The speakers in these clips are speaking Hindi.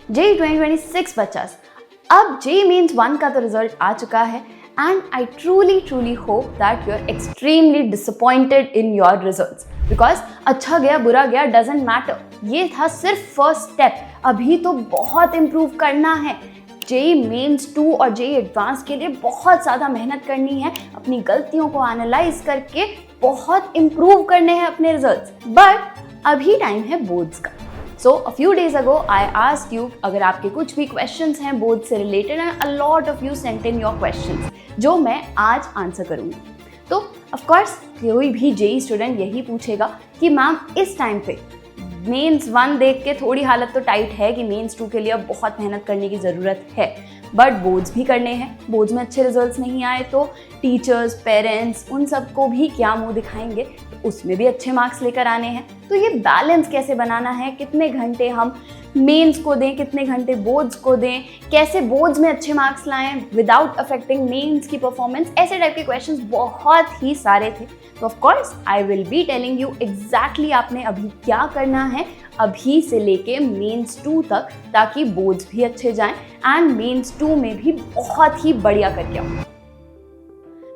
JEE 2026 बच्चास, अब JEE Mains 1 का तो रिजल्ट आ चुका है and I truly hope that you're extremely disappointed in your results because अच्छा गया बुरा गया doesn't matter, ये था सिर्फ फर्स्ट स्टेप। अभी तो बहुत इम्प्रूव करना है। JEE Mains 2 और JEE Advanced के लिए बहुत ज़्यादा मेहनत करनी है, अपनी गलतियों को एनालाइज करके बहुत इम्प्रूव करने हैं अपने रिजल्ट्स। बट अभी टाइम है बोर्ड्स का। So a few days ago I asked you अगर आपके कुछ भी क्वेश्चंस हैं बोर्ड से related and a lot of you sent in your questions जो मैं आज आंसर करूँगी। तो of course कोई भी JEE स्टूडेंट यही पूछेगा कि मैम इस टाइम पे मेंस 1 देख के थोड़ी हालत तो टाइट है कि मेंस 2 के लिए अब बहुत मेहनत करने की ज़रूरत है, बट बोर्ड्स भी करने हैं। बोर्ड्स में अच्छे रिजल्ट्स नहीं आए तो टीचर्स, पेरेंट्स उन सबको भी क्या मुंह दिखाएंगे, तो उसमें भी अच्छे मार्क्स लेकर आने हैं। तो ये बैलेंस कैसे बनाना है, कितने घंटे हम मेंस को दें, कितने घंटे बोर्ड्स को दें, कैसे बोर्ड्स में अच्छे मार्क्स लाएं विदाउट अफेक्टिंग मेंस की परफॉर्मेंस, ऐसे टाइप के क्वेश्चंस बहुत ही सारे थे। तो of course I will be telling you exactly आपने अभी क्या करना है अभी से लेके मेंस 2 तक, ताकि बोर्ड्स भी अच्छे जाएं एंड मेंस 2 में भी बहुत ही बढ़िया करके आओ।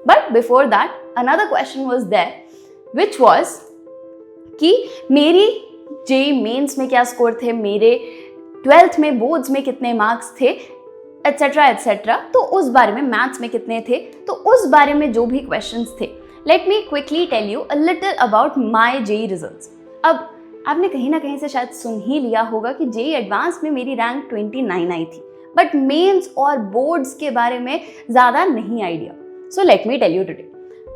But before that another question was there which was कि मेरी JEE Mains में क्या स्कोर थे, मेरे 12th में बोर्ड्स में कितने मार्क्स थे, एट्सेट्रा एट्सेट्रा। तो उस बारे में मैथ्स में कितने थे, तो उस बारे में जो भी क्वेश्चंस थे, let me quickly tell you a little about my JEE results. अब आपने कहीं ना कहीं से शायद सुन ही लिया होगा कि JEE एडवांस में मेरी रैंक 29 आई थी, बट मेंस और बोर्ड्स के बारे में ज़्यादा नहीं idea. So let me tell you today.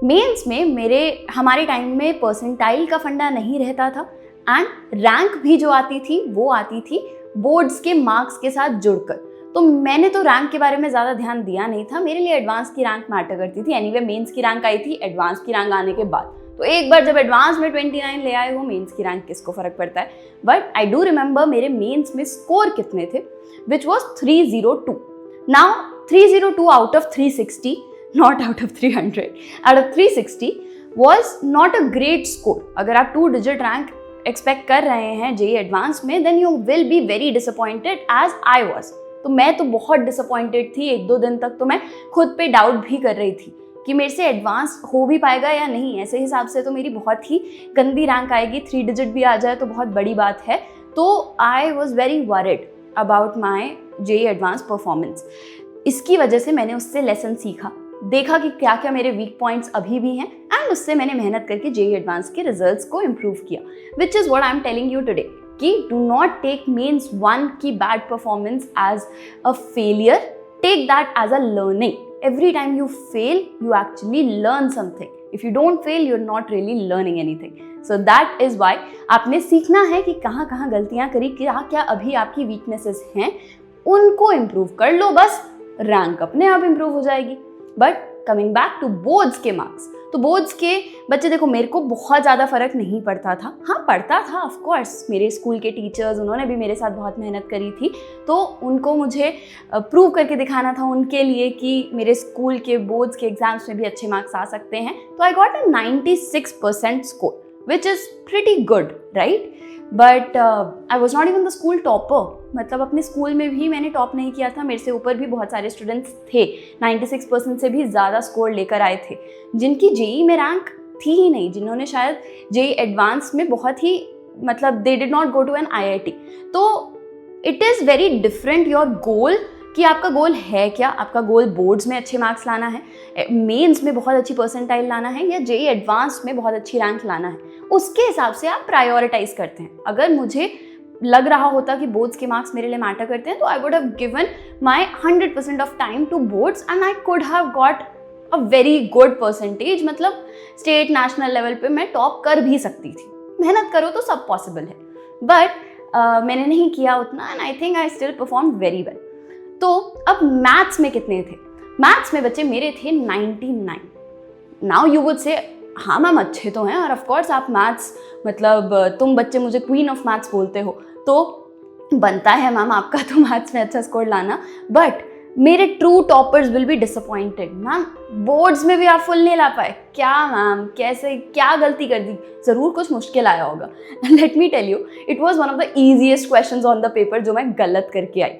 Mains में हमारे टाइम में परसेंटाइल का फंडा नहीं रहता था एंड रैंक भी जो आती थी वो आती थी बोर्ड्स के मार्क्स के साथ जुड़कर। तो मैंने तो रैंक के बारे में ज़्यादा ध्यान दिया नहीं था, मेरे लिए एडवांस की रैंक मैटर करती थी। एनीवे मेंस की रैंक आई थी एडवांस की रैंक आने के बाद, तो एक बार जब एडवांस में 29 ले आए हो, मेंस की रैंक किसको फ़र्क पड़ता है। बट आई डू रिमेंबर मेरे मेंस में स्कोर कितने थे, which was 302। Now 302 out of 360, not out of 300, out of 360 was not a great score. अगर आप 2 डिजिट रैंक एक्सपेक्ट कर रहे हैं JEE एडवांस में, then you will be very disappointed as I was. तो मैं तो बहुत डिसअपॉइंटेड थी, 1-2 दिन तक तो मैं खुद पे डाउट भी कर रही थी कि मेरे से एडवांस हो भी पाएगा या नहीं। ऐसे हिसाब से तो मेरी बहुत ही गंदी रैंक आएगी, 3 डिजिट भी आ जाए तो बहुत बड़ी बात है। तो I was very worried about my JEE advance performance. इसकी वजह से मैंने उससे लेसन सीखा, देखा कि क्या क्या मेरे वीक पॉइंट्स अभी भी हैं एंड उससे मैंने मेहनत करके JEE एडवांस के रिजल्ट्स को इम्प्रूव किया, which is what I am telling you today कि डू नॉट टेक मेंस 1 की bad performance as a failure, take that as a learning. Every time you fail you actually learn something. If you don't fail you are not really learning anything. So that is why आपने सीखना है कि कहाँ कहाँ गलतियाँ करी, क्या क्या अभी आपकी वीकनेसेस हैं, उनको इम्प्रूव कर लो, बस रैंक अपने आप इम्प्रूव हो जाएगी। But coming back to boards के मार्क्स, तो बोर्ड्स के बच्चे देखो, मेरे को बहुत ज़्यादा फ़र्क नहीं पड़ता था। हाँ पड़ता था ऑफ कोर्स, मेरे स्कूल के टीचर्स उन्होंने भी मेरे साथ बहुत मेहनत करी थी, तो उनको मुझे प्रूव करके दिखाना था उनके लिए कि मेरे स्कूल के बोर्ड्स के एग्जाम्स में भी अच्छे मार्क्स आ सकते हैं। तो I got a 96% score which is pretty good right, but I was not even the school topper. मतलब अपने स्कूल में भी मैंने टॉप नहीं किया था, मेरे से ऊपर भी बहुत सारे स्टूडेंट्स थे 96% से भी ज़्यादा स्कोर लेकर आए थे, जिनकी JEE में रैंक थी ही नहीं, जिन्होंने शायद JEE एडवांस में बहुत ही मतलब they did not go to an IIT। तो it is very different your goal कि आपका गोल है क्या। आपका गोल बोर्ड्स में अच्छे मार्क्स लाना है, मेंस में बहुत अच्छी परसेंटाइल लाना है, या JEE एडवांस में बहुत अच्छी रैंक लाना है, उसके हिसाब से आप प्रायोरिटाइज करते हैं। अगर मुझे लग रहा होता कि बोर्ड्स के मार्क्स मेरे लिए मैटर करते हैं, तो I would have given my 100% of time to boards and I could have got a very good percentage. मतलब स्टेट नेशनल लेवल पे मैं टॉप कर भी सकती थी। मेहनत करो तो सब पॉसिबल है, बट मैंने नहीं किया उतना and I think I still perform very well. तो अब मैथ्स में कितने थे? मैथ्स में बच्चे मेरे थे 99। नाउ यू वुड से हाँ मैम अच्छे तो हैं, और ऑफ कोर्स आप मैथ्स मतलब तुम बच्चे मुझे क्वीन ऑफ मैथ्स बोलते हो, तो बनता है मैम आपका तो मैथ्स में अच्छा स्कोर लाना। बट मेरे true toppers will be disappointed. Ma'am boards में भी आप फुल नहीं ला पाए, क्या मैम, कैसे, क्या गलती कर दी, ज़रूर कुछ मुश्किल आया होगा। Let me tell you, it was one of the easiest questions on the paper जो मैं गलत करके आई।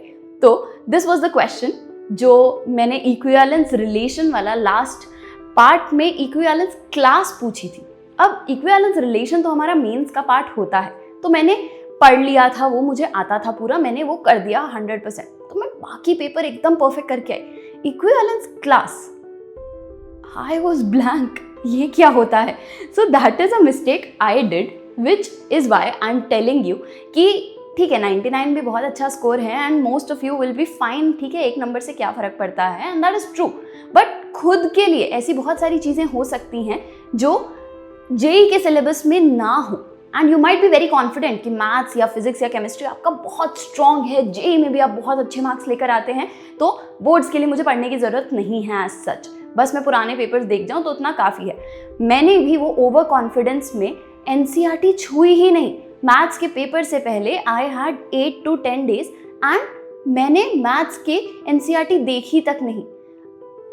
तो दिस वॉज द क्वेश्चन जो मैंने इक्विवेलेंस रिलेशन वाला लास्ट पार्ट में इक्विवेलेंस क्लास पूछी थी। अब इक्विवेलेंस रिलेशन तो हमारा मेंस का पार्ट होता है, तो मैंने पढ़ लिया था, वो मुझे आता था पूरा, मैंने वो कर दिया 100%, तो मैं बाकी पेपर एकदम परफेक्ट करके आई। Equivalence class I was blank, ये क्या होता है? So that is a mistake I did, which is why I am telling you कि ठीक है 99 भी बहुत अच्छा स्कोर है and most of you will be fine, ठीक है, एक नंबर से क्या फ़र्क पड़ता है, and that is true. But खुद के लिए ऐसी बहुत सारी चीज़ें हो सकती हैं जो जेई के सिलेबस में ना हो, and you might be very confident कि मैथ्स या फिजिक्स या केमिस्ट्री आपका बहुत स्ट्रॉन्ग है, जेई में भी आप बहुत अच्छे मार्क्स लेकर आते हैं, तो बोर्ड्स के लिए मुझे पढ़ने की ज़रूरत नहीं है एज सच, बस मैं पुराने पेपर्स देख जाऊँ तो उतना काफ़ी है। मैंने भी वो ओवर कॉन्फिडेंस में एनसीईआरटी छुई ही नहीं। मैथ्स के पेपर से पहले I had 8 to 10 days and मैंने मैथ्स के एनसीईआरटी देखी तक नहीं,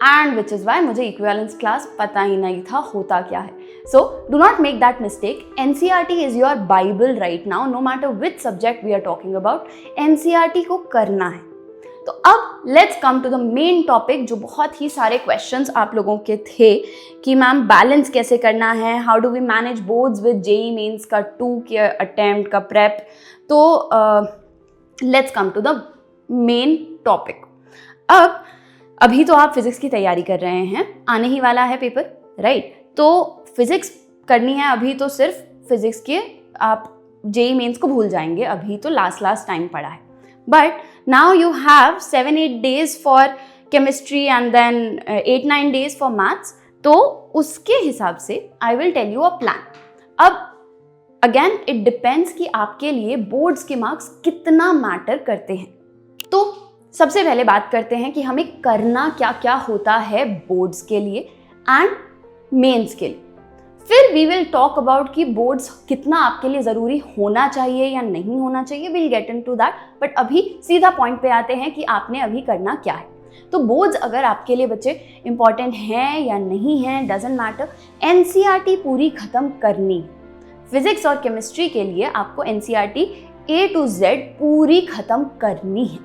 एंड विच इज़ वाई मुझे इक्विवेलेंस क्लास पता ही नहीं था होता क्या है। So do not make that mistake. NCERT is your Bible right now, no matter which subject we are talking about, NCERT को करना है। तो अब let's come to the main topic, जो बहुत ही सारे क्वेश्चंस आप लोगों के थे कि मैम बैलेंस कैसे करना है, how do we manage boards with JEE mains का 2 के अटेम्प्ट का प्रेप। तो let's come to the main topic. अब अभी तो आप फिजिक्स की तैयारी कर रहे हैं, आने ही वाला है पेपर, राइट? तो फिजिक्स करनी है अभी, तो सिर्फ फिजिक्स के आप जेई मेंस को भूल जाएंगे, अभी तो लास्ट टाइम पड़ा है। But now you have 7-8 days for chemistry and then 8-9 days for maths. तो उसके हिसाब से I will tell you a plan. अब again it depends कि आपके लिए बोर्ड्स के मार्क्स कितना मैटर करते हैं। तो सबसे पहले बात करते हैं कि हमें करना क्या क्या होता है बोर्ड्स के लिए एंड मेंस के लिए। फिर वी विल टॉक अबाउट कि बोर्ड्स कितना आपके लिए ज़रूरी होना चाहिए या नहीं होना चाहिए, will get into that. But अभी सीधा पॉइंट पे आते हैं कि आपने अभी करना क्या है। तो बोर्ड्स अगर आपके लिए बच्चे इंपॉर्टेंट हैं या नहीं हैं, डजेंट मैटर, एनसीईआरटी पूरी ख़त्म करनी है। फिजिक्स और केमिस्ट्री के लिए आपको एनसीईआरटी A to Z पूरी ख़त्म करनी है।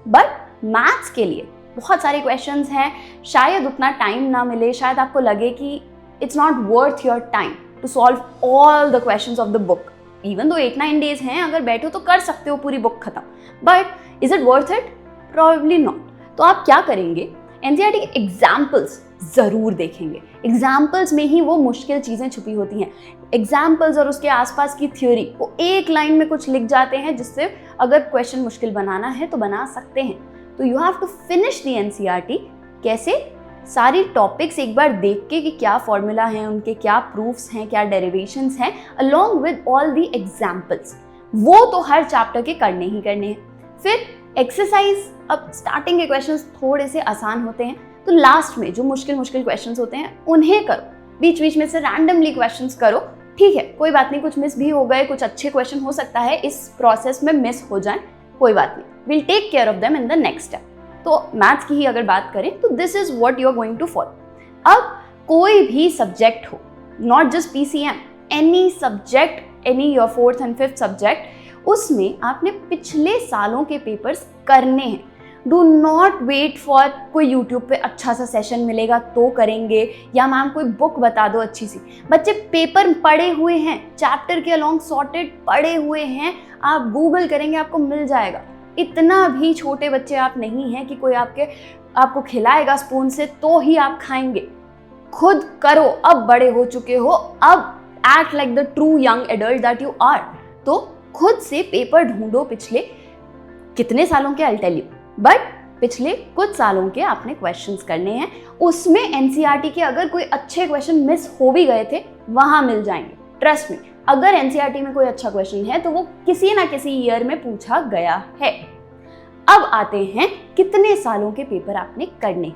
बट मैथ्स के लिए बहुत सारे क्वेश्चंस हैं, शायद उतना टाइम ना मिले, शायद आपको लगे कि it's not worth your time to solve all the questions of the book. Even though 8-9 days हैं, अगर बैठो तो कर सकते हो पूरी बुक खत्म, but is it worth it? Probably not. तो आप क्या करेंगे? एनसीईआरटी के एग्जाम्पल्स ज़रूर देखेंगे। एग्जाम्पल्स में ही वो मुश्किल चीज़ें छुपी होती हैं। एग्जाम्पल्स और उसके आसपास की थ्योरी वो एक लाइन में कुछ लिख जाते हैं, जिससे अगर क्वेश्चन मुश्किल बनाना है तो बना सकते हैं। तो you have to finish the NCERT. कैसे? सारी टॉपिक्स एक बार देख के कि क्या फॉर्मूला है उनके, क्या प्रूफ्स हैं, क्या डेरिवेशंस हैं, along with all the examples. वो तो हर चैप्टर के करने ही करने हैं। फिर एक्सरसाइज, अब स्टार्टिंग के क्वेश्चंस थोड़े से आसान होते हैं, तो लास्ट में जो मुश्किल क्वेश्चंस होते हैं उन्हें करो। बीच बीच में से रैंडमली क्वेश्चंस करो, ठीक है, कोई बात नहीं, कुछ मिस भी हो गए, कुछ अच्छे क्वेश्चन हो सकता है इस प्रोसेस में मिस हो जाए, कोई बात नहीं, will take care of them in the next step. तो मैथ्स की ही अगर बात करें तो this is what you are going to follow. अब कोई भी सब्जेक्ट हो, not just PCM, any subject, any your 4th and 5th subject, उसमें आपने पिछले सालों के पेपर्स करने हैं। डू नॉट वेट फॉर कोई यूट्यूब पे अच्छा सा सेशन मिलेगा तो करेंगे, या मैम कोई बुक बता दो अच्छी सी। बच्चे पेपर पढ़े हुए हैं, चैप्टर के अलॉन्ग सॉर्टेड पढ़े हुए हैं, आप गूगल करेंगे आपको मिल जाएगा। इतना भी छोटे बच्चे आप नहीं हैं कि कोई आपको खिलाएगा स्पून से तो ही आप खाएंगे। खुद करो, अब बड़े हो चुके हो, अब act like the true young adult that you are. तो खुद से पेपर ढूंढो, पिछले कितने सालों के, आई टेल यू, बट पिछले कुछ सालों के आपने क्वेश्चंस करने हैं। उसमें एनसीईआरटी के अगर कोई अच्छे क्वेश्चन मिस हो भी गए थे वहां मिल जाएंगे, ट्रस्ट मी। अगर एनसीईआरटी में कोई अच्छा क्वेश्चन है तो वो किसी ना किसी ईयर में पूछा गया है। अब आते हैं कितने सालों के पेपर आपने करने।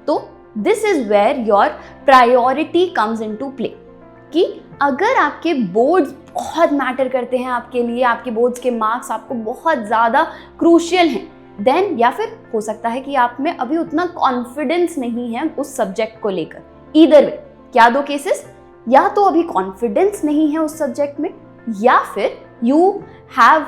तो this is where your priority comes into play, कि अगर आपके बोर्ड्स बहुत मैटर करते हैं आपके लिए, आपके बोर्ड्स के मार्क्स आपको बहुत ज़्यादा क्रूशियल हैं, देन या फिर हो सकता है कि आप में अभी उतना कॉन्फिडेंस नहीं है उस सब्जेक्ट को लेकर। ईदर वे, क्या दो केसेस, या तो अभी कॉन्फिडेंस नहीं है उस सब्जेक्ट में, या फिर you have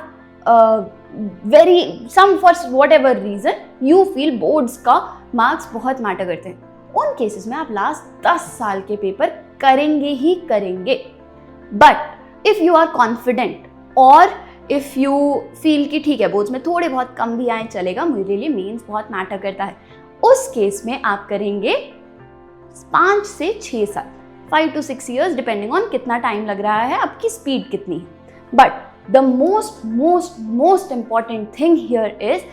very some for whatever reason you feel boards का मार्क्स बहुत मैटर करते हैं। उन केसेस में आप लास्ट 10 साल के पेपर करेंगे ही करेंगे। But if you are confident और इफ यू फील कि ठीक है बोर्ड्स में थोड़े बहुत कम भी आए चलेगा, मेरे लिए मेंस बहुत मैटर करता है, उस केस में आप करेंगे 5 से 6 साल, 5 to 6 years डिपेंडिंग ऑन कितना टाइम लग रहा है, आपकी स्पीड कितनी है। But the most important thing here is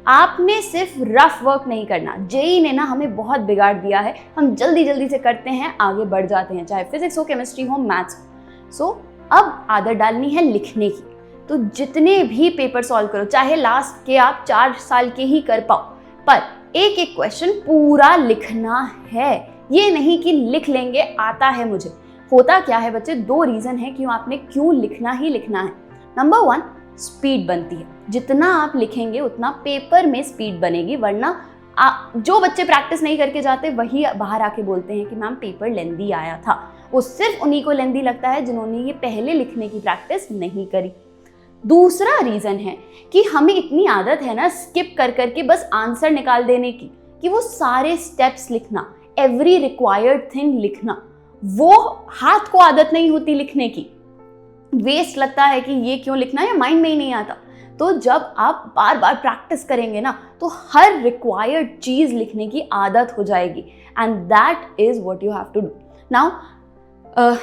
आपने सिर्फ रफ वर्क नहीं करना। जेई ने ना हमें बहुत बिगाड़ दिया है, हम जल्दी जल्दी से करते हैं, आगे बढ़ जाते हैं, चाहे फिजिक्स हो, केमिस्ट्री हो, मैथ्स हो। सो अब आदत डालनी है लिखने की। तो जितने भी पेपर सॉल्व करो, चाहे लास्ट के आप 4 साल के ही कर पाओ, पर एक एक क्वेश्चन पूरा लिखना है। ये नहीं कि लिख लेंगे आता है मुझे। होता क्या है बच्चे, 2 रीजन है क्यों आपने क्यों लिखना ही लिखना है। नंबर 1, स्पीड बनती है। जितना आप लिखेंगे उतना पेपर में स्पीड बनेगी, वरना जो बच्चे प्रैक्टिस नहीं करके जाते वही बाहर आके बोलते हैं कि मैम पेपर लेंदी आया था। वो सिर्फ उन्हीं को लेंदी लगता है जिन्होंने ये पहले लिखने की प्रैक्टिस नहीं करी। दूसरा रीजन है कि हमें इतनी आदत है ना स्किप कर करके बस आंसर निकाल देने की, कि वो सारे स्टेप्स लिखना, एवरी रिक्वायर्ड थिंग लिखना, वो हाथ को आदत नहीं होती लिखने की। वेस्ट लगता है कि ये क्यों लिखना है, माइंड में ही नहीं आता। तो जब आप बार बार प्रैक्टिस करेंगे ना तो हर रिक्वायर्ड चीज लिखने की आदत हो जाएगी, and that is what you have to do. Now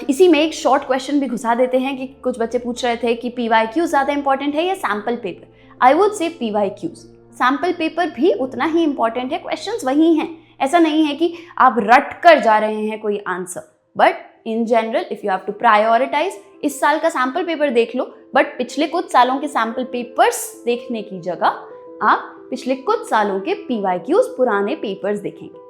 इसी में एक शॉर्ट क्वेश्चन भी घुसा देते हैं कि कुछ बच्चे पूछ रहे थे कि PYQ ज़्यादा इंपॉर्टेंट है या sample paper. I would say PYQs। Sample paper भी उतना ही इंपॉर्टेंट है, क्वेश्चंस वही हैं। ऐसा नहीं है कि आप रट कर जा रहे हैं कोई answer, but in general if you have to prioritise, इस साल का सैम्पल पेपर देख लो, बट पिछले कुछ सालों के सैम्पल पेपर्स देखने की जगह आप पिछले कुछ सालों के PYQs, पुराने पेपर्स देखेंगे।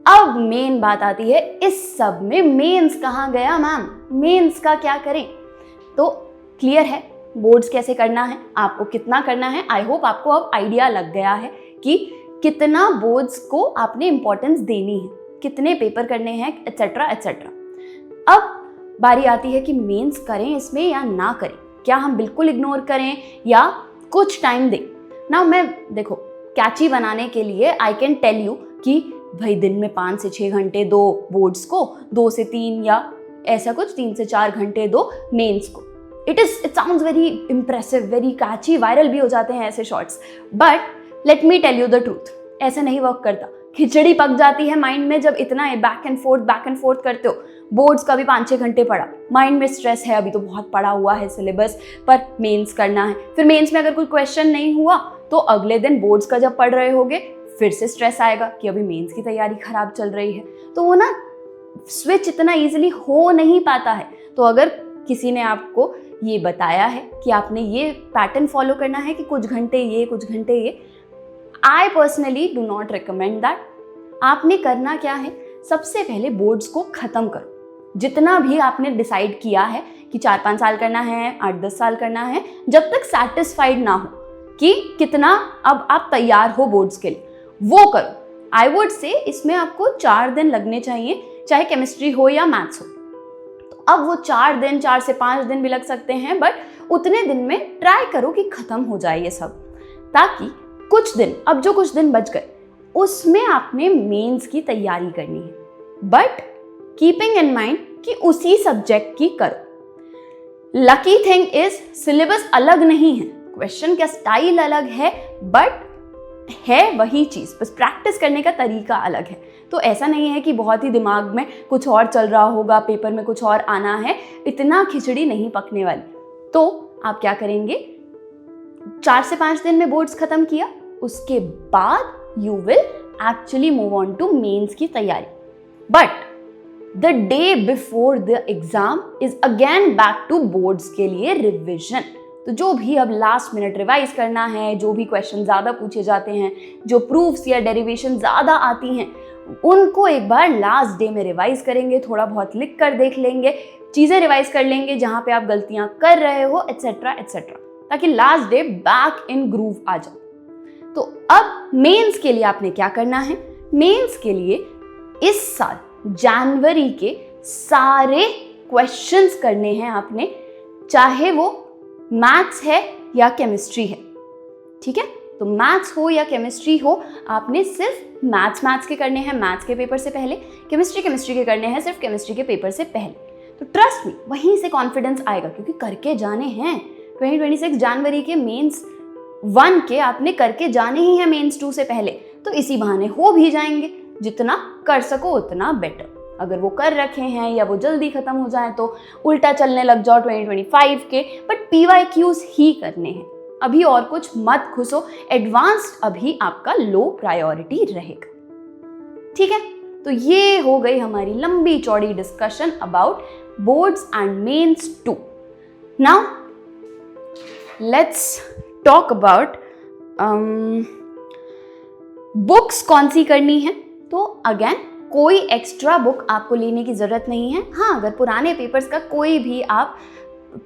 अब मेन बात आती है, इस सब में मेंस कहाँ गया मैम, मेंस का क्या करें? तो क्लियर है बोर्ड्स कैसे करना है, आपको कितना करना है। आई होप आपको अब आइडिया लग गया है कि कितना बोर्ड्स को आपने इंपॉर्टेंस देनी है, कितने पेपर करने हैं, एटसेट्रा एटसेट्रा। अब बारी आती है कि मेंस करें इसमें या ना करें, क्या हम बिल्कुल इग्नोर करें या कुछ टाइम दें। ना मैं देखो कैची बनाने के लिए आई कैन टेल यू कि भाई दिन में 5 से 6 घंटे दो बोर्ड्स को, 2 से 3 या ऐसा कुछ 3 से 4 घंटे दो मेंस को। It sounds very impressive, very catchy, viral भी हो जाते हैं ऐसे shorts, but let me tell you the truth, ऐसे नहीं वर्क करता। खिचड़ी पक जाती है माइंड में जब इतना बैक एंड फोर्थ करते हो। बोर्ड्स का भी 5-6 घंटे पढ़ा, माइंड में स्ट्रेस है, अभी तो बहुत पढ़ा हुआ है सिलेबस, पर मेंस करना है। फिर मेंस में अगर कोई क्वेश्चन नहीं हुआ तो अगले दिन बोर्ड्स का जब पढ़ रहे होगे फिर से स्ट्रेस आएगा कि अभी मेंस की तैयारी खराब चल रही है। तो वो ना स्विच इतना इजीली हो नहीं पाता है। तो अगर किसी ने आपको ये बताया है कि आपने ये पैटर्न फॉलो करना है कि कुछ घंटे ये कुछ घंटे ये, I personally do not recommend that. आपने करना क्या है, सबसे पहले बोर्ड्स को खत्म करो। जितना भी आपने डिसाइड किया है कि 4-5 साल करना है, 8-10 साल करना है, जब तक सेटिस्फाइड ना हो कि कितना अब आप तैयार हो बोर्ड्स के लिए, वो करो। आई वुड से इसमें आपको 4 दिन लगने चाहिए, चाहे केमिस्ट्री हो या मैथ्स हो। तो अब वो 4 से 5 दिन भी लग सकते हैं, बट उतने दिन में ट्राई करो कि खत्म हो जाए ये सब, ताकि कुछ दिन, अब जो कुछ दिन बच गए उसमें आपने मेंस की तैयारी करनी है, बट कीपिंग इन माइंड कि उसी सब्जेक्ट की करो। लकी थिंग इज सिलेबस अलग नहीं है, क्वेश्चन का स्टाइल अलग है, बट है वही चीज, बस प्रैक्टिस करने का तरीका अलग है। तो ऐसा नहीं है कि बहुत ही दिमाग में कुछ और चल रहा होगा, पेपर में कुछ और आना है, इतना खिचड़ी नहीं पकने वाली। तो आप क्या करेंगे, 4 से 5 दिन में बोर्ड्स खत्म किया, उसके बाद you will actually move on to mains की तैयारी। But the day before the exam is again back to boards के लिए रिविजन। तो जो भी अब लास्ट मिनट रिवाइज करना है, जो भी क्वेश्चन ज़्यादा पूछे जाते हैं, जो प्रूफ्स या डेरिवेशन ज़्यादा आती हैं, उनको एक बार लास्ट डे में रिवाइज करेंगे, थोड़ा बहुत लिख कर देख लेंगे, चीज़ें रिवाइज कर लेंगे जहाँ पे आप गलतियाँ कर रहे हो, एटसेट्रा एटसेट्रा, ताकि last day back in groove आ जाए। तो अब मेंस के लिए आपने क्या करना है? मेंस के लिए इस साल जनवरी के सारे क्वेश्चंस करने हैं आपने, चाहे वो मैथ्स है या केमिस्ट्री है, ठीक है? तो मैथ्स हो या केमिस्ट्री हो, आपने सिर्फ मैथ्स के करने हैं मैथ्स के पेपर से पहले, केमिस्ट्री के करने हैं सिर्फ केमिस्ट्री के पेपर से पहले। तो ट्रस्ट मी, वहीं से कॉन्फिडेंस आएगा, क्योंकि करके जाने हैं 2026 जनवरी के मेंस 1 के आपने करके जाने ही हैं मेंस 2 से पहले, तो इसी बहाने हो भी जाएंगे। जितना कर सको उतना बेटर। अगर वो कर रखे हैं या वो जल्दी खत्म हो जाए तो उल्टा चलने लग जाओ 2025 के, बट PYQs ही करने हैं अभी, और कुछ मत घुसो। एडवांस्ड अभी आपका लो प्रायोरिटी रहेगा, ठीक है? तो ये हो गई हमारी लंबी चौड़ी discussion about boards and mains 2। Now let's talk about books कौन सी करनी है। तो अगेन कोई एक्स्ट्रा बुक आपको लेने की ज़रूरत नहीं है। हाँ, अगर पुराने पेपर्स का कोई भी आप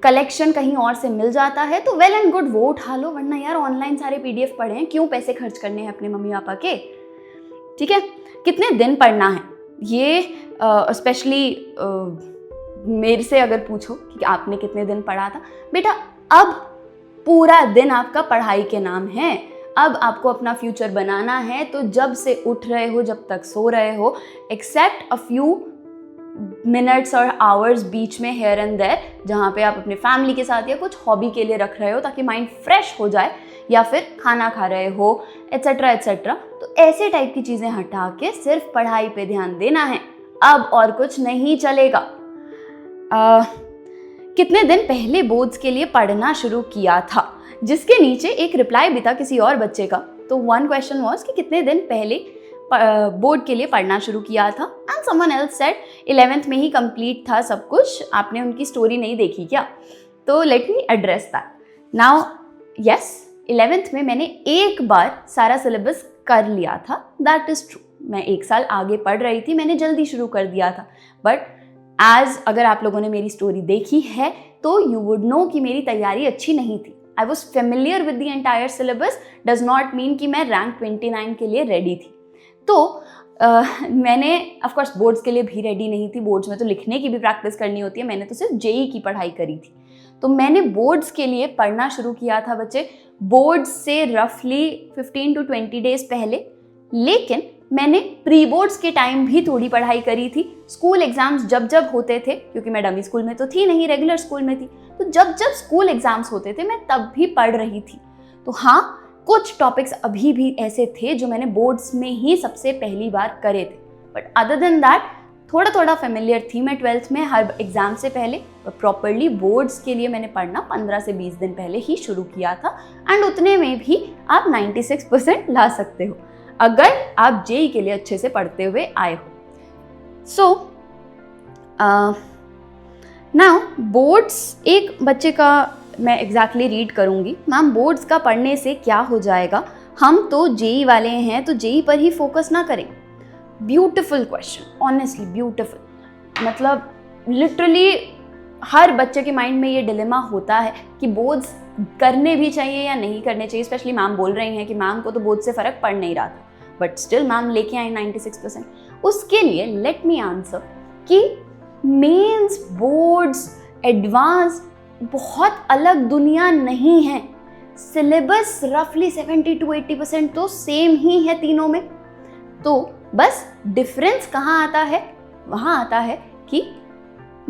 कलेक्शन कहीं और से मिल जाता है तो वेल एंड गुड, वो उठा लो, वरना यार ऑनलाइन सारे PDF पढ़े हैं, क्यों पैसे खर्च करने हैं अपने मम्मी पापा के, ठीक है? कितने दिन पढ़ना है ये स्पेशली मेरे से अगर पूछो कि आपने कितने दिन पढ़ा था, बेटा अब पूरा दिन आपका पढ़ाई के नाम है। अब आपको अपना फ्यूचर बनाना है, तो जब से उठ रहे हो जब तक सो रहे हो, एक्सेप्ट अ फ्यू मिनट्स और आवर्स बीच में हेयर एंड देयर, जहाँ पे आप अपने फैमिली के साथ या कुछ हॉबी के लिए रख रहे हो ताकि माइंड फ्रेश हो जाए, या फिर खाना खा रहे हो एट्सेट्रा एट्सेट्रा, तो ऐसे टाइप की चीज़ें हटा के सिर्फ पढ़ाई पे ध्यान देना है। अब और कुछ नहीं चलेगा। कितने दिन पहले बोर्ड्स के लिए पढ़ना शुरू किया था, जिसके नीचे एक रिप्लाई भी था किसी और बच्चे का। तो वन क्वेश्चन वाज कि कितने दिन पहले बोर्ड के लिए पढ़ना शुरू किया था, and someone else said 11th में ही कंप्लीट था सब कुछ। आपने उनकी स्टोरी नहीं देखी क्या? तो let me address that now. Yes, 11th में मैंने एक बार सारा सिलेबस कर लिया था, दैट इज़ ट्रू। मैं एक साल आगे पढ़ रही थी, मैंने जल्दी शुरू कर दिया था, बट अगर आप लोगों ने मेरी स्टोरी देखी है तो यू वुड नो कि मेरी तैयारी अच्छी नहीं थी। I was familiar with the entire syllabus, does not mean कि मैं रैंक 29 के लिए रेडी थी। तो मैंने ऑफकोर्स बोर्ड्स के लिए भी रेडी नहीं थी, बोर्ड्स में तो लिखने की भी प्रैक्टिस करनी होती है, मैंने तो सिर्फ JEE की पढ़ाई करी थी। तो मैंने बोर्ड्स के लिए पढ़ना शुरू किया था बच्चे बोर्ड्स से रफली 15 to 20 डेज पहले, लेकिन मैंने प्री बोर्ड्स के टाइम भी थोड़ी पढ़ाई करी थी। स्कूल एग्जाम्स जब होते थे, क्योंकि मैं डमी स्कूल में तो थी नहीं, रेगुलर स्कूल में थी, तो जब स्कूल एग्जाम्स होते थे मैं तब भी पढ़ रही थी। तो हाँ, कुछ टॉपिक्स अभी भी ऐसे थे जो मैंने बोर्ड्स में ही सबसे पहली बार करे थे, बट अदर देन दैट थोड़ा फेमिलियर थी मैं 12th में हर एग्जाम से पहले। प्रॉपरली बोर्ड्स के लिए मैंने पढ़ना 15 से 20 दिन पहले ही शुरू किया था, एंड उतने में भी आप 96% ला सकते हो अगर आप JEE के लिए अच्छे से पढ़ते हुए आए हो। सो नाउ बोर्ड्स, एक बच्चे का मैं एग्जैक्टली रीड करूँगी, मैम बोर्ड्स का पढ़ने से क्या हो जाएगा, हम तो JEE वाले हैं तो JEE पर ही फोकस ना करें। Beautiful question, honestly beautiful. मतलब लिटरली हर बच्चे के माइंड में ये डिलेमा होता है कि बोर्ड्स करने भी चाहिए या नहीं करने चाहिए। स्पेशली मैम बोल रही हैं कि मैम को तो बोर्ड से फ़र्क पड़ नहीं रहा था, बट स्टिल मैम लेके आई 96%। उसके लिए लेट मी आंसर कि मेंस, बोर्ड्स, एडवांस बहुत अलग दुनिया नहीं है। सिलेबस रफली 70 to 80% तो सेम ही है तीनों में। तो बस डिफरेंस कहाँ आता है? वहाँ आता है कि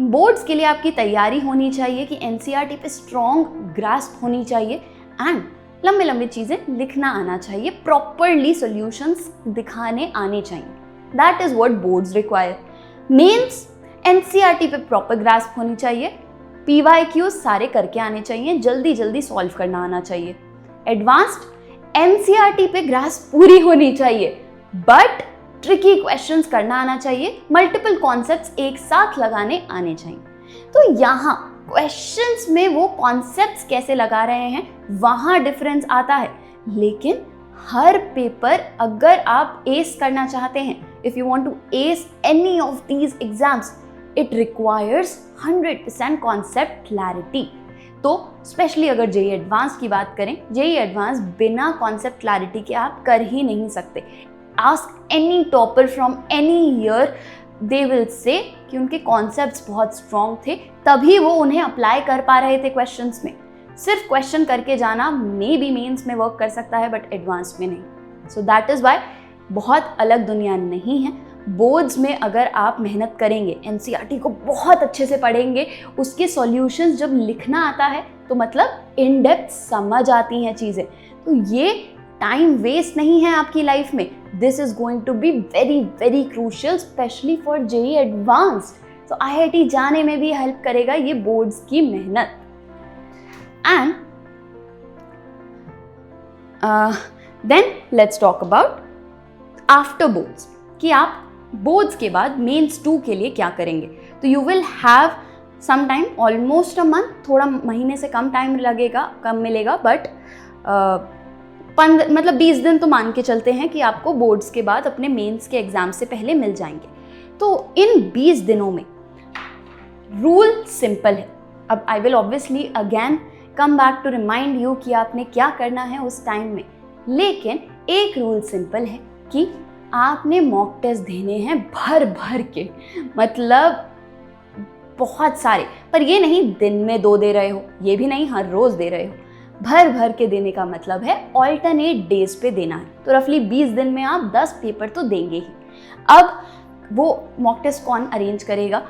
बोर्ड्स के लिए आपकी तैयारी होनी चाहिए कि NCERT पे स्ट्रॉन्ग ग्रास्प होनी चाहिए, एंड लंबी चीज़ें लिखना आना चाहिए, प्रॉपरली सॉल्यूशंस दिखाने आने चाहिए। That is what boards require. Mains NCERT पे प्रॉपर ग्रास्प होनी चाहिए, PYQs सारे करके आने चाहिए, जल्दी सॉल्व करना आना चाहिए। एडवांस्ड NCERT पे ग्रास्प पूरी होनी चाहिए, बट ट्रिकी क्वेश्चंस करना आना चाहिए, मल्टीपल कॉन्सेप्ट्स एक साथ लगाने आने चाहिए। तो यहाँ क्वेश्चंस में वो कॉन्सेप्ट्स कैसे लगा रहे हैं वहाँ डिफरेंस आता है, लेकिन हर पेपर अगर आप एस करना चाहते हैं, if you want to ace any of these exams, it requires 100% concept clarity. तो स्पेशली अगर जेई एडवांस की बात करें, जेई एडवांस बिना कॉन्सेप्ट क्लैरिटी के आप कर ही नहीं सकते। Ask any topper from any year, they will say कि उनके कॉन्सेप्ट्स बहुत स्ट्रॉन्ग थे, तभी वो उन्हें अप्लाई कर पा रहे थे क्वेश्चंस में। सिर्फ क्वेश्चन करके जाना मे बी मेंस में वर्क कर सकता है बट एडवांस में नहीं। सो दैट इज़ वाई बहुत अलग दुनिया नहीं है। बोर्ड्स में अगर आप मेहनत करेंगे, एनसीईआरटी को बहुत अच्छे से पढ़ेंगे, उसके सॉल्यूशंस जब लिखना आता है तो मतलब इन डेप्थ समझ आती हैं चीज़ें, तो ये टाइम वेस्ट नहीं है आपकी लाइफ में। This is going to be very very crucial specially for JEE advanced. तो आईआईटी जाने में भी हेल्प करेगा ये बोर्ड्स की मेहनत। And then let's talk about after boards, कि आप बोर्ड्स के बाद मेंस 2 के लिए क्या करेंगे। तो you will have some time, almost a month, थोड़ा महीने से कम टाइम लगेगा, कम मिलेगा, बट मतलब 20 दिन तो मान के चलते हैं कि आपको बोर्ड्स के बाद अपने मेंस के एग्जाम से पहले मिल जाएंगे। तो इन 20 दिनों में रूल सिंपल है। अब I will obviously again come back to remind you कि आपने क्या करना है उस टाइम में, लेकिन एक रूल सिंपल है कि आपने मॉक टेस्ट देने हैं भर भर के, मतलब बहुत सारे, पर ये नहीं दिन में 2 दे रहे हो, ये भी नहीं हर रोज दे रहे हो, भर भर के देने का मतलब है ऑल्टरनेट डेज पे देना है। तो रफली 20 दिन में आप 10 पेपर तो देंगे ही। अब वो मॉक टेस्ट कौन अरेंज करेगा?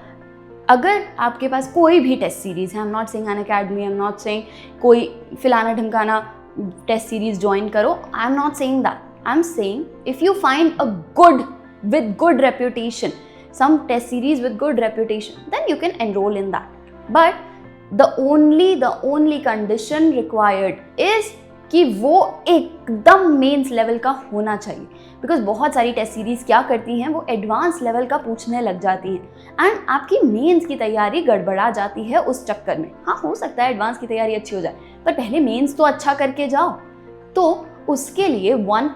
अगर आपके पास कोई भी टेस्ट सीरीज है, I am not saying Unacademy, I am not saying कोई फिलाना ढिमकाना टेस्ट सीरीज ज्वाइन करो, I am not saying that. I'm saying if you find a with good reputation, some test series with good reputation, then you can enroll in that. But the only condition required is कि वो एकदम मेंस लेवल का होना चाहिए, बिकॉज बहुत सारी टेस्ट सीरीज क्या करती हैं, वो एडवांस लेवल का पूछने लग जाती हैं एंड आपकी मेंस की तैयारी गड़बड़ा जाती है उस चक्कर में। हाँ, हो सकता है एडवांस की तैयारी अच्छी हो जाए, पर पहले मेंस तो अच्छा करके जाओ। तो उसके लिए वन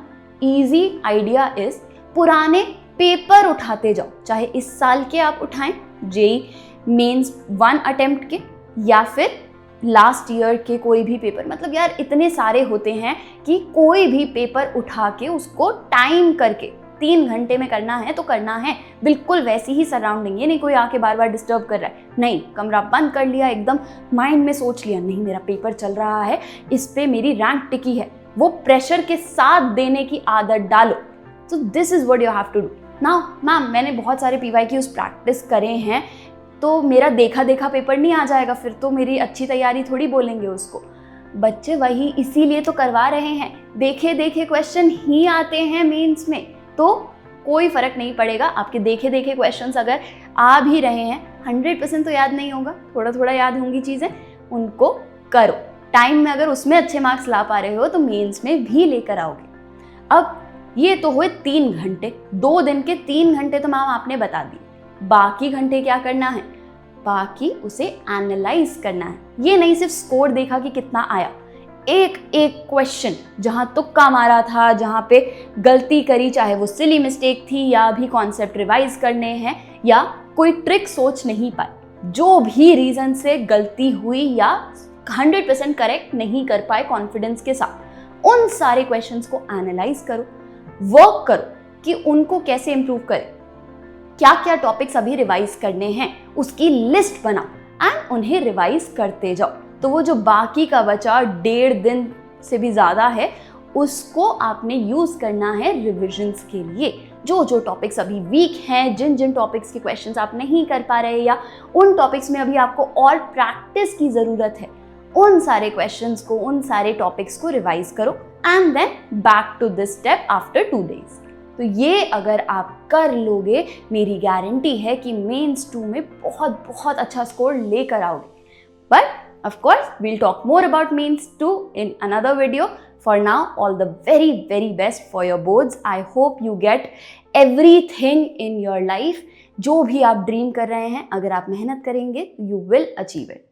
ईजी आइडिया इज पुराने पेपर उठाते जाओ, चाहे इस साल के आप उठाएं जेई मेंस 1 अटेम्प्ट के, या फिर लास्ट ईयर के कोई भी पेपर। मतलब यार इतने सारे होते हैं कि कोई भी पेपर उठा के उसको टाइम करके 3 घंटे में करना है तो करना है, बिल्कुल वैसी ही सराउंडिंग, ये नहीं कोई आके बार बार डिस्टर्ब कर रहा है, नहीं, कमरा बंद कर लिया, एकदम माइंड में सोच लिया नहीं मेरा पेपर चल रहा है, इस पे मेरी रैंक टिकी है, वो प्रेशर के साथ देने की आदत डालो। तो this is what you have to do. Now ma'am, मैंने बहुत सारे PYQs प्रैक्टिस करे हैं, तो मेरा देखा देखा पेपर नहीं आ जाएगा, फिर तो मेरी अच्छी तैयारी थोड़ी बोलेंगे उसको। बच्चे वही इसीलिए तो करवा रहे हैं, देखे देखे क्वेश्चन ही आते हैं मेंस में, तो कोई फर्क नहीं पड़ेगा। आपके देखे देखे क्वेश्चंस अगर आ भी रहे हैं, 100% तो याद नहीं होगा, थोड़ा थोड़ा याद होंगी चीज़ें, उनको करो। टाइम में अगर उसमें अच्छे मार्क्स ला पा रहे हो तो मेंस में भी लेकर आओगे। अब ये तो हुए 3 घंटे, 2 दिन के 3 घंटे तो मैम आपने बता दी। बाकी घंटे क्या करना है? बाकी उसे एनालाइज करना है। ये नहीं सिर्फ स्कोर देखा कि कितना आया, एक एक क्वेश्चन जहाँ तुक्का मारा था, जहाँ पे गलती करी, चाहे वो सिली मिस्टेक थी या भी कॉन्सेप्ट रिवाइज करने हैं या कोई ट्रिक सोच नहीं पाए, जो भी रीजन से गलती हुई या 100% करेक्ट नहीं कर पाए कॉन्फिडेंस के साथ, उन सारे क्वेश्चंस को एनालाइज करो, वर्क करो कि उनको कैसे इंप्रूव करें, क्या क्या टॉपिक्स अभी रिवाइज करने हैं, उसकी लिस्ट बनाओ एंड उन्हें रिवाइज करते जाओ। तो वो जो बाकी का बचा 1.5 दिन से भी ज़्यादा है, उसको आपने यूज़ करना है रिविजन्स के लिए। जो जो टॉपिक्स अभी वीक हैं, जिन जिन टॉपिक्स के क्वेश्चंस आप नहीं कर पा रहे या उन टॉपिक्स में अभी आपको और प्रैक्टिस की ज़रूरत है, उन सारे क्वेश्चंस को, उन सारे टॉपिक्स को रिवाइज करो and then back to this step after 2 days. तो ये अगर आप कर लोगे, मेरी गारंटी है कि मेंस 2 में बहुत बहुत अच्छा स्कोर लेकर आओगे। But of course we'll talk more about means 2 in another video. For now, all the very very best for your boards. I hope you get everything in your life. जो भी आप ड्रीम कर रहे हैं, अगर आप मेहनत करेंगे, you will achieve it.